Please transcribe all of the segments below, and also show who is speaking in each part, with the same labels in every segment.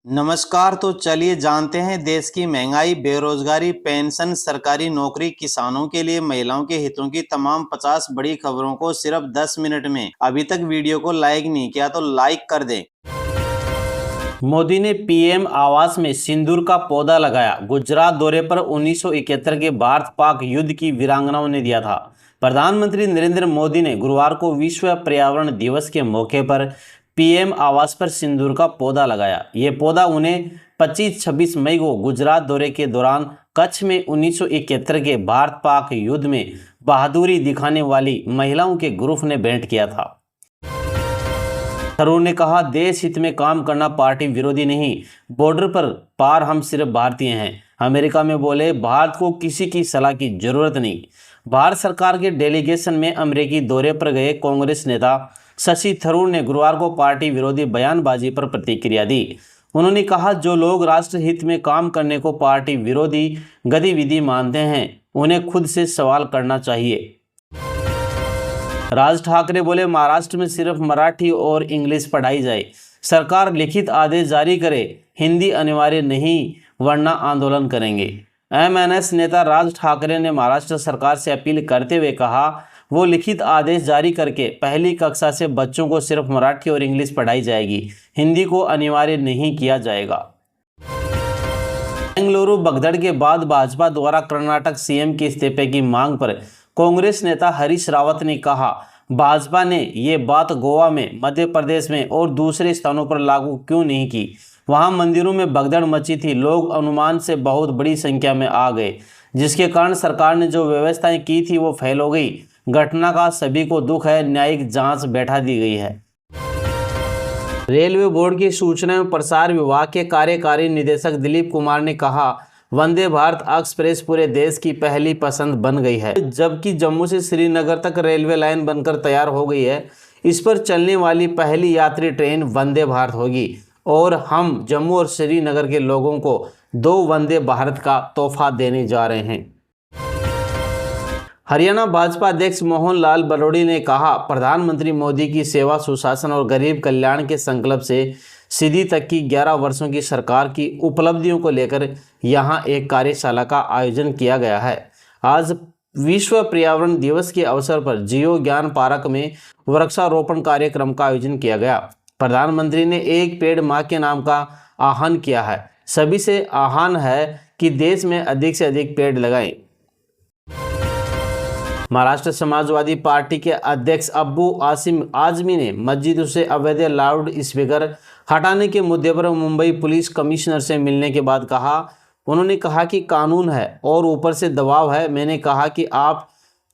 Speaker 1: नमस्कार। तो चलिए जानते हैं देश की महंगाई, बेरोजगारी, पेंशन, सरकारी नौकरी, किसानों के लिए महिलाओं के हितों की तमाम 50 बड़ी खबरों को सिर्फ 10 मिनट में। अभी तक वीडियो को लाइक नहीं किया तो लाइक कर दें। मोदी ने पीएम आवास में सिंदूर का पौधा लगाया। गुजरात दौरे पर 1971 के भारत पाक युद्ध की वीरांगनाओं ने दिया था। प्रधानमंत्री नरेंद्र मोदी ने गुरुवार को विश्व पर्यावरण दिवस के मौके पर पीएम आवास पर सिंदूर का पौधा लगाया। ये पौधा उन्हें 25-26 मई को गुजरात दौरे के दौरान कच्छ में 1971 के भारत पाक युद्ध में बहादुरी दिखाने वाली महिलाओं के ग्रुप ने भेंट किया था। थरूर ने कहा, देश हित में काम करना पार्टी विरोधी नहीं, बॉर्डर पर पार हम सिर्फ भारतीय हैं। अमेरिका में बोले, भारत को किसी की सलाह की जरूरत नहीं। भारत सरकार के डेलीगेशन में अमेरिकी दौरे पर गए कांग्रेस नेता शशि थरूर ने गुरुवार को पार्टी विरोधी बयानबाजी पर प्रतिक्रिया दी। उन्होंने कहा, जो लोग राष्ट्र हित में काम करने को पार्टी विरोधी गतिविधि मानते हैं, उन्हें खुद से सवाल करना चाहिए। राज ठाकरे बोले, महाराष्ट्र में सिर्फ मराठी और इंग्लिश पढ़ाई जाए, सरकार लिखित आदेश जारी करे, हिंदी अनिवार्य नहीं वरना आंदोलन करेंगे। एमएनएस नेता राज ठाकरे ने महाराष्ट्र सरकार से अपील करते हुए कहा, वो लिखित आदेश जारी करके पहली कक्षा से बच्चों को सिर्फ मराठी और इंग्लिश पढ़ाई जाएगी, हिंदी को अनिवार्य नहीं किया जाएगा। बेंगलुरु भगदड़ के बाद भाजपा द्वारा कर्नाटक सीएम के इस्तीफे की मांग पर कांग्रेस नेता हरीश रावत ने कहा, भाजपा ने ये बात गोवा में, मध्य प्रदेश में और दूसरे स्थानों पर लागू क्यों नहीं की? वहां मंदिरों में भगदड़ मची थी, लोग अनुमान से बहुत बड़ी संख्या में आ गए, जिसके कारण सरकार ने जो व्यवस्थाएं की थी वो फेल हो गई। घटना का सभी को दुख है, न्यायिक जांच बैठा दी गई है। रेलवे बोर्ड की सूचना एवं प्रसार विभाग के कार्यकारी निदेशक दिलीप कुमार ने कहा, वंदे भारत एक्सप्रेस पूरे देश की पहली पसंद बन गई है। जबकि जम्मू से श्रीनगर तक रेलवे लाइन बनकर तैयार हो गई है। इस पर चलने वाली पहली यात्री ट्रेन वंदे भारत होगी और हम जम्मू और श्रीनगर के लोगों को 2 वंदे भारत का तोहफा देने जा रहे हैं। हरियाणा भाजपा अध्यक्ष मोहन लाल बरोड़ी ने कहा, प्रधानमंत्री मोदी की सेवा, सुशासन और गरीब कल्याण के संकल्प से सीधी तक की 11 वर्षों की सरकार की उपलब्धियों को लेकर यहां एक कार्यशाला का आयोजन किया गया है। आज विश्व पर्यावरण दिवस के अवसर पर जियो ज्ञान पार्क में वृक्षारोपण कार्यक्रम का आयोजन किया गया। प्रधानमंत्री ने एक पेड़ मां के नाम का आह्वान किया है। सभी से आह्वान है कि देश में अधिक से अधिक पेड़ लगाएं। महाराष्ट्र समाजवादी पार्टी के अध्यक्ष अब्बू आसिम आजमी ने मस्जिदों से अवैध लाउड स्पीकर हटाने के मुद्दे पर मुंबई पुलिस कमिश्नर से मिलने के बाद कहा, उन्होंने कहा कि कानून है और ऊपर से दबाव है। मैंने कहा कि आप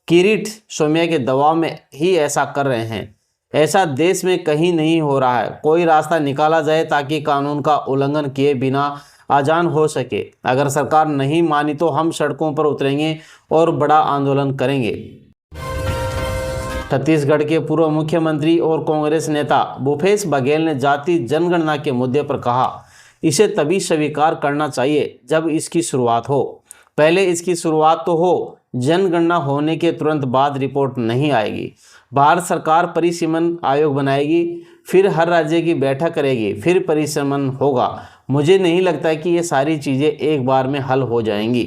Speaker 1: किरीट सोम्या के दबाव में ही ऐसा कर रहे हैं। ऐसा देश में कहीं नहीं हो रहा है। कोई रास्ता निकाला जाए ताकि कानून का उल्लंघन किए बिना आजान हो सके। अगर सरकार नहीं मानी तो हम सड़कों पर उतरेंगे और बड़ा आंदोलन करेंगे। छत्तीसगढ़ के पूर्व मुख्यमंत्री और कांग्रेस नेता भूपेश बघेल ने जाति जनगणना के मुद्दे पर कहा, इसे तभी स्वीकार करना चाहिए जब इसकी शुरुआत हो। पहले इसकी शुरुआत तो हो, जनगणना होने के तुरंत बाद रिपोर्ट नहीं आएगी। भारत सरकार परिसीमन आयोग बनाएगी, फिर हर राज्य की बैठक करेगी, फिर परिसीमन होगा। मुझे नहीं लगता कि ये सारी चीज़ें एक बार में हल हो जाएंगी।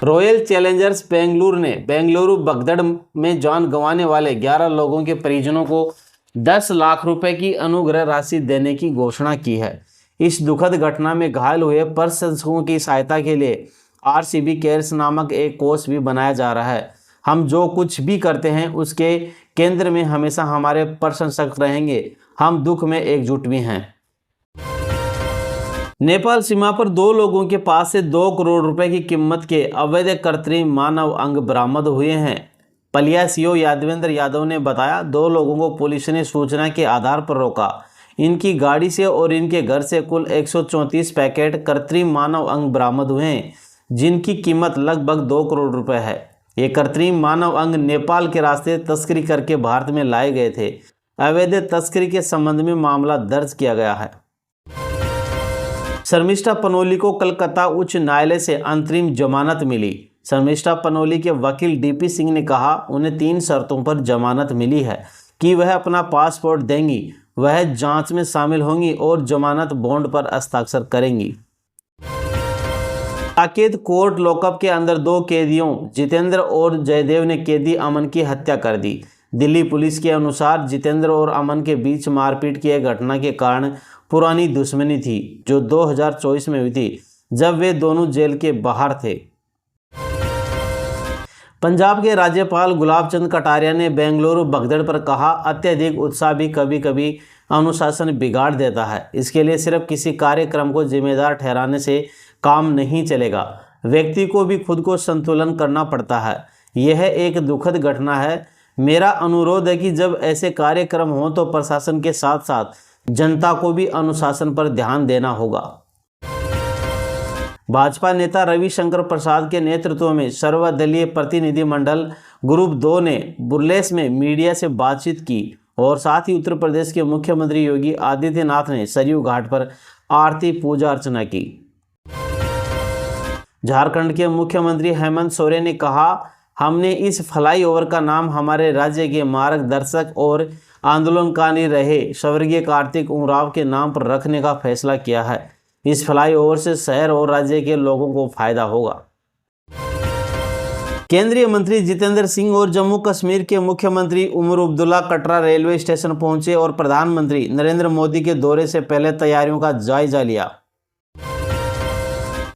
Speaker 1: रॉयल चैलेंजर्स बेंगलुरु ने बेंगलुरु भगदड़ में जान गंवाने वाले 11 लोगों के परिजनों को 10 लाख रुपए की अनुग्रह राशि देने की घोषणा की है। इस दुखद घटना में घायल हुए प्रशंसकों की सहायता के लिए आरसीबी केयर्स नामक एक कोष भी बनाया जा रहा है। हम जो कुछ भी करते हैं उसके केंद्र में हमेशा हमारे प्रशंसक रहेंगे। हम दुख में एकजुट भी हैं। नेपाल सीमा पर 2 लोगों के पास से 2 करोड़ रुपए की कीमत के अवैध कृत्रिम मानव अंग बरामद हुए हैं। पलिया सीओ यादवेंद्र यादव ने बताया, 2 लोगों को पुलिस ने सूचना के आधार पर रोका। इनकी गाड़ी से और इनके घर से कुल 134 पैकेट कृत्रिम मानव अंग बरामद हुए हैं, जिनकी कीमत लगभग 2 करोड़ रुपए है। ये कृत्रिम मानव अंग नेपाल के रास्ते तस्करी करके भारत में लाए गए थे। अवैध तस्करी के संबंध में मामला दर्ज किया गया है। शर्मिष्ठा पनोली को कलकत्ता उच्च न्यायालय से अंतरिम जमानत मिली। शर्मिष्ठा पनोली के वकील डीपी सिंह ने कहा, उन्हें 3 शर्तों पर जमानत मिली है कि वह अपना पासपोर्ट देंगी वह जांच में शामिल होंगी और जमानत बॉन्ड पर हस्ताक्षर करेंगी। साकेत कोर्ट लॉकअप के अंदर 2 कैदियों जितेंद्र और जयदेव ने कैदी अमन की हत्या कर दी। दिल्ली पुलिस के अनुसार जितेंद्र और अमन के बीच मारपीट की घटना के कारण पुरानी दुश्मनी थी, जो 2024 में हुई थी, जब वे दोनों जेल के बाहर थे। पंजाब के राज्यपाल गुलाब चंद कटारिया ने बेंगलुरु भगदड़ पर कहा, अत्यधिक उत्साह भी कभी कभी अनुशासन बिगाड़ देता है। इसके लिए सिर्फ किसी कार्यक्रम को जिम्मेदार ठहराने से काम नहीं चलेगा, व्यक्ति को भी खुद को संतुलन करना पड़ता है। यह एक दुखद घटना है। मेरा अनुरोध है कि जब ऐसे कार्यक्रम हो तो प्रशासन के साथ साथ जनता को भी अनुशासन पर ध्यान देना होगा। भाजपा नेता रविशंकर प्रसाद के नेतृत्व में सर्वदलीय प्रतिनिधिमंडल ग्रुप 2 ने बुरलेस में मीडिया से बातचीत की और साथ ही उत्तर प्रदेश के मुख्यमंत्री योगी आदित्यनाथ ने सरयू घाट पर आरती पूजा अर्चना की। झारखंड के मुख्यमंत्री हेमंत सोरेन ने कहा, हमने इस फ्लाईओवर का नाम हमारे राज्य के मार्गदर्शक और आंदोलनकारी रहे स्वर्गीय कार्तिक उरांव के नाम पर रखने का फैसला किया है। इस फ्लाईओवर से शहर और राज्य के लोगों को फायदा होगा। केंद्रीय मंत्री जितेंद्र सिंह और जम्मू कश्मीर के मुख्यमंत्री उमर अब्दुल्ला कटरा रेलवे स्टेशन पहुंचे और प्रधानमंत्री नरेंद्र मोदी के दौरे से पहले तैयारियों का जायजा लिया।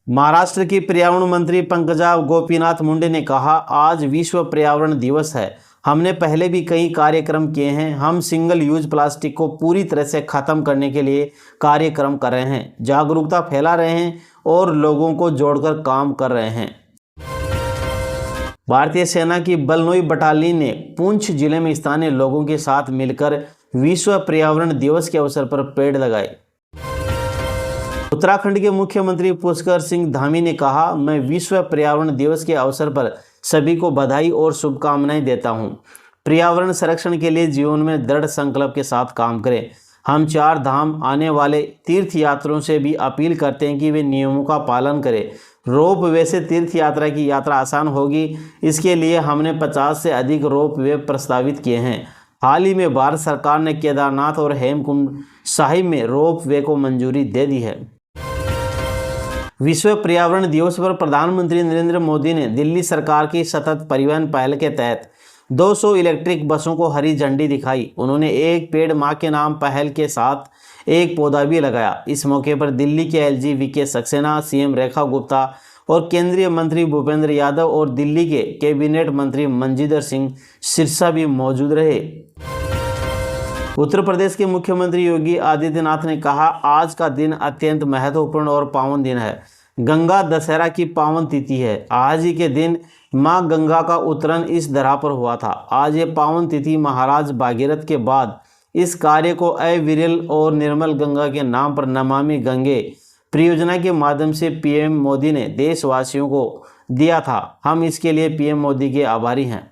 Speaker 1: महाराष्ट्र की पर्यावरण मंत्री पंकजा गोपीनाथ मुंडे ने कहा, आज विश्व पर्यावरण दिवस है। हमने पहले भी कई कार्यक्रम किए हैं। हम सिंगल यूज प्लास्टिक को पूरी तरह से खत्म करने के लिए कार्यक्रम कर रहे हैं, जागरूकता फैला रहे हैं और लोगों को जोड़कर काम कर रहे हैं। भारतीय सेना की बलनोई बटालियन ने पुंछ जिले में स्थानीय लोगों के साथ मिलकर विश्व पर्यावरण दिवस के अवसर पर पेड़ लगाए। उत्तराखंड के मुख्यमंत्री पुष्कर सिंह धामी ने कहा, मैं विश्व पर्यावरण दिवस के अवसर पर सभी को बधाई और शुभकामनाएं देता हूं। पर्यावरण संरक्षण के लिए जीवन में दृढ़ संकल्प के साथ काम करें। हम 4 धाम आने वाले तीर्थ यात्रियों से भी अपील करते हैं कि वे नियमों का पालन करें। रोप वे से तीर्थ यात्रा की यात्रा आसान होगी। इसके लिए हमने 50 से अधिक रोप वे प्रस्तावित किए हैं। हाल ही में भारत सरकार ने केदारनाथ और हेमकुंड साहिब में रोप वे को मंजूरी दे दी है। विश्व पर्यावरण दिवस पर प्रधानमंत्री नरेंद्र मोदी ने दिल्ली सरकार की सतत परिवहन पहल के तहत 200 इलेक्ट्रिक बसों को हरी झंडी दिखाई। उन्होंने एक पेड़ मां के नाम पहल के साथ एक पौधा भी लगाया। इस मौके पर दिल्ली के LG VK Saxena, CM Rekha Gupta और केंद्रीय मंत्री भूपेंद्र यादव और दिल्ली के कैबिनेट मंत्री मंजींदर सिंह सिरसा भी मौजूद रहे। उत्तर प्रदेश के मुख्यमंत्री योगी आदित्यनाथ ने कहा, आज का दिन अत्यंत महत्वपूर्ण और पावन दिन है। गंगा दशहरा की पावन तिथि है। आज ही के दिन मां गंगा का उतरन इस धरा पर हुआ था। आज ये पावन तिथि महाराज भागीरथ के बाद इस कार्य को अविरल और निर्मल गंगा के नाम पर नमामि गंगे परियोजना के माध्यम से पीएम मोदी ने देशवासियों को दिया था। हम इसके लिए पीएम मोदी के आभारी हैं।